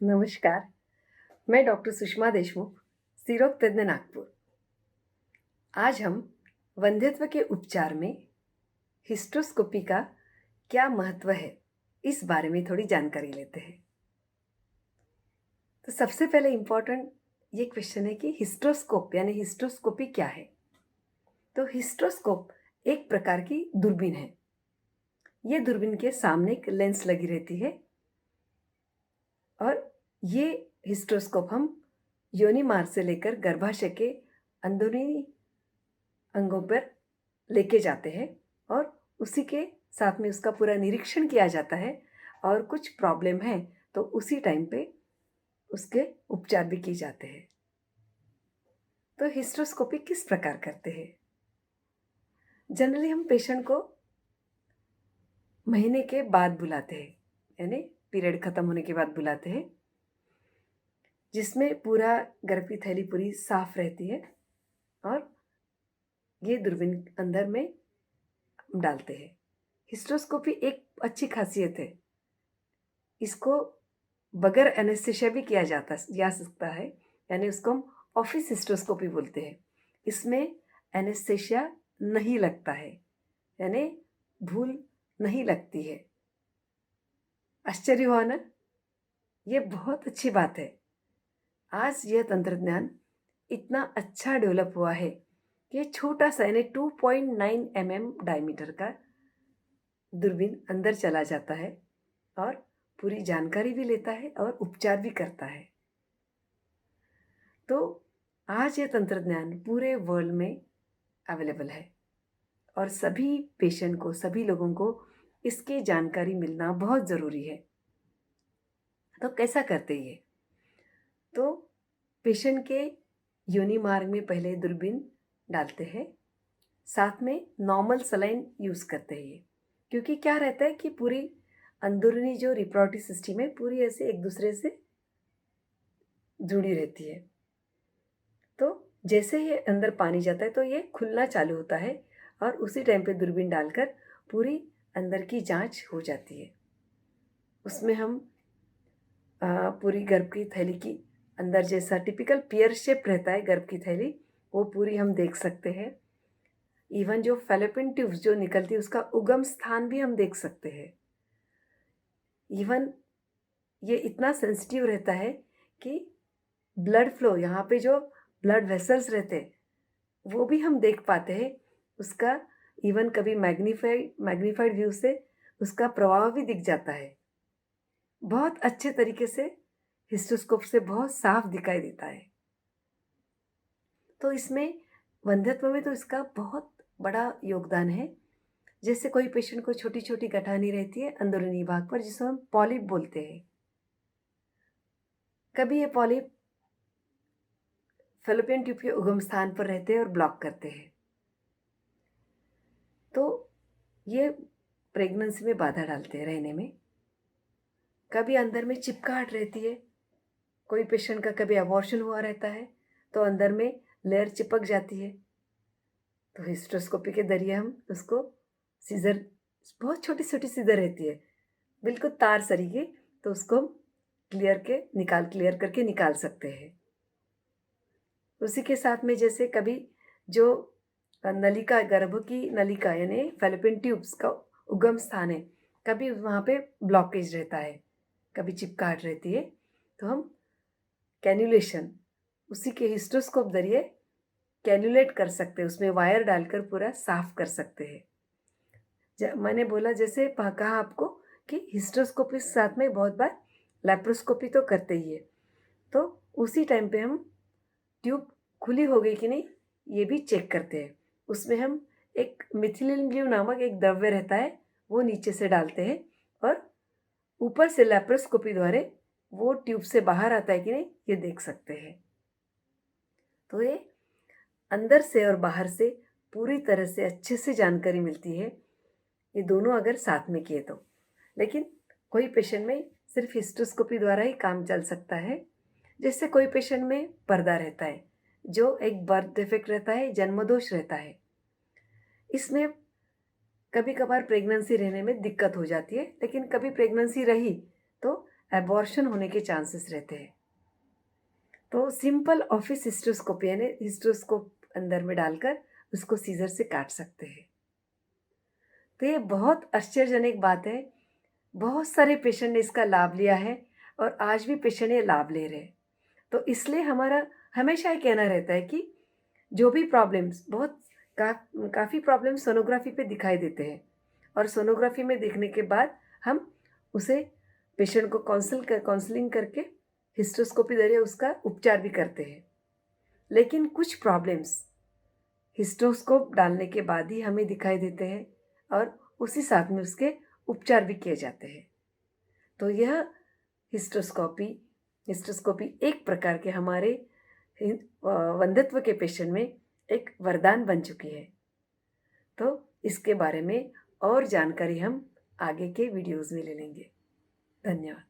नमस्कार, मैं डॉक्टर सुषमा देशमुख, स्त्रीरोग तज्ञ नागपुर। आज हम वंध्यत्व के उपचार में हिस्ट्रोस्कोपी का क्या महत्व है, इस बारे में थोड़ी जानकारी लेते हैं। तो सबसे पहले इम्पोर्टेंट ये क्वेश्चन है कि हिस्ट्रोस्कोप यानी हिस्ट्रोस्कोपी क्या है? तो हिस्ट्रोस्कोप एक प्रकार की दूरबीन है। ये दूरबीन के सामने एक लेंस लगी रहती है और ये हिस्ट्रोस्कोप हम योनि मार्ग से लेकर गर्भाशय के अंदरूनी अंगों पर लेके जाते हैं और उसी के साथ में उसका पूरा निरीक्षण किया जाता है और कुछ प्रॉब्लम है तो उसी टाइम पे उसके उपचार भी किए जाते हैं। तो हिस्ट्रोस्कोपी किस प्रकार करते हैं? जनरली हम पेशेंट को महीने के बाद बुलाते हैं, यानी पीरियड खत्म होने के बाद बुलाते हैं, जिसमें पूरा गर्भ की थैली पूरी साफ रहती है और ये दूरबीन अंदर में डालते हैं। हिस्ट्रोस्कोपी एक अच्छी खासियत है, इसको बगैर एनेस्थीसिया भी किया जा सकता है, यानी उसको हम ऑफिस हिस्ट्रोस्कोपी बोलते हैं। इसमें एनेस्थीसिया नहीं लगता है, यानी भूल नहीं लगती है। आश्चर्य हुआ ना? ये बहुत अच्छी बात है। आज यह तंत्रज्ञान इतना अच्छा डेवलप हुआ है कि छोटा सा यानी 2.9 डायमीटर का दूरबीन अंदर चला जाता है और पूरी जानकारी भी लेता है और उपचार भी करता है। तो आज ये तंत्रज्ञान पूरे वर्ल्ड में अवेलेबल है और सभी पेशेंट को, सभी लोगों को इसकी जानकारी मिलना बहुत ज़रूरी है। तो कैसा करते ये? तो पेशेंट के योनि मार्ग में पहले दूरबीन डालते हैं, साथ में नॉर्मल सलाइन यूज़ करते हैं ये, क्योंकि क्या रहता है कि पूरी अंदरूनी जो रिप्रोडक्टिव सिस्टम है पूरी ऐसे एक दूसरे से जुड़ी रहती है। तो जैसे ही अंदर पानी जाता है तो ये खुलना चालू होता है और उसी टाइम पे दूरबीन डालकर पूरी अंदर की जांच हो जाती है। उसमें हम पूरी गर्भ की थैली की अंदर जैसा टिपिकल पियर शेप रहता है गर्भ की थैली, वो पूरी हम देख सकते हैं। इवन जो फैलोपियन ट्यूब्स जो निकलती है उसका उगम स्थान भी हम देख सकते हैं। इवन ये इतना सेंसिटिव रहता है कि ब्लड फ्लो, यहाँ पे जो ब्लड वेसल्स रहते हैं वो भी हम देख पाते हैं उसका। इवन कभी मैग्नीफाइड व्यू से उसका प्रभाव भी दिख जाता है। बहुत अच्छे तरीके से हिस्टोस्कोप से बहुत साफ दिखाई देता है। तो इसमें वंध्यत्व में तो इसका बहुत बड़ा योगदान है। जैसे कोई पेशेंट को छोटी छोटी गठानी रहती है अंदरूनी भाग पर, जिसको हम पॉलिप बोलते हैं। कभी ये पॉलिप फैलोपियन ट्यूब के उगम स्थान पर रहते हैं और ब्लॉक करते हैं, तो ये प्रेगनेंसी में बाधा डालते हैं रहने में। कभी अंदर में चिपकाहट रहती है, कोई पेशेंट का कभी अबॉर्शन हुआ रहता है तो अंदर में लेयर चिपक जाती है, तो हिस्ट्रोस्कोपी के जरिए हम उसको सीजर, बहुत छोटी छोटी सीजर रहती है बिल्कुल तार सरीखे, तो उसको हम क्लियर करके निकाल सकते हैं। उसी के साथ में जैसे कभी जो नलिका, गर्भ की नलिका यानी फैलोपियन ट्यूब्स का उगम स्थान है, कभी वहाँ पे ब्लॉकेज रहता है, कभी चिपकाहट रहती है, तो हम कैन्युलेशन, उसी के हिस्ट्रोस्कोप जरिए कैन्युलेट कर सकते हैं, उसमें वायर डालकर पूरा साफ कर सकते हैं। मैंने बोला जैसे कहा आपको कि हिस्ट्रोस्कोपी के साथ में बहुत बार लैप्रोस्कोपी तो करते ही है, तो उसी टाइम पे हम ट्यूब खुली हो गई कि नहीं ये भी चेक करते हैं। उसमें हम एक मिथिलिन ब्लू नामक एक द्रव्य रहता है, वो नीचे से डालते हैं और ऊपर से लैप्रोस्कोपी द्वारा वो ट्यूब से बाहर आता है कि नहीं ये देख सकते हैं। तो ये अंदर से और बाहर से पूरी तरह से अच्छे से जानकारी मिलती है, ये दोनों अगर साथ में किए तो। लेकिन कोई पेशेंट में सिर्फ हिस्ट्रोस्कोपी द्वारा ही काम चल सकता है। जैसे कोई पेशेंट में पर्दा रहता है, जो एक बर्थ डिफेक्ट रहता है, जन्मदोष रहता है, इसमें कभी कभार प्रेगनेंसी रहने में दिक्कत हो जाती है, लेकिन कभी प्रेगनेंसी रही तो एबॉर्शन होने के चांसेस रहते हैं। तो सिंपल ऑफिस हिस्ट्रोस्कोपी यानी हिस्ट्रोस्कोप अंदर में डालकर उसको सीजर से काट सकते हैं। तो ये बहुत आश्चर्यजनक बात है। बहुत सारे पेशेंट ने इसका लाभ लिया है और आज भी पेशेंट ये लाभ ले रहे हैं। तो इसलिए हमारा हमेशा ये कहना रहता है कि जो भी प्रॉब्लम्स काफ़ी प्रॉब्लम सोनोग्राफी पे दिखाई देते हैं और सोनोग्राफी में देखने के बाद हम उसे पेशेंट को काउंसलिंग करके हिस्ट्रोस्कोपी जरिए उसका उपचार भी करते हैं। लेकिन कुछ प्रॉब्लम्स हिस्ट्रोस्कोप डालने के बाद ही हमें दिखाई देते हैं और उसी साथ में उसके उपचार भी किए जाते हैं। तो यह हिस्ट्रोस्कोपी हिस्ट्रोस्कोपी एक प्रकार के हमारे वंध्यत्व के पेशेंट में एक वरदान बन चुकी है। तो इसके बारे में और जानकारी हम आगे के वीडियोज़ में ले लेंगे। धन्यवाद।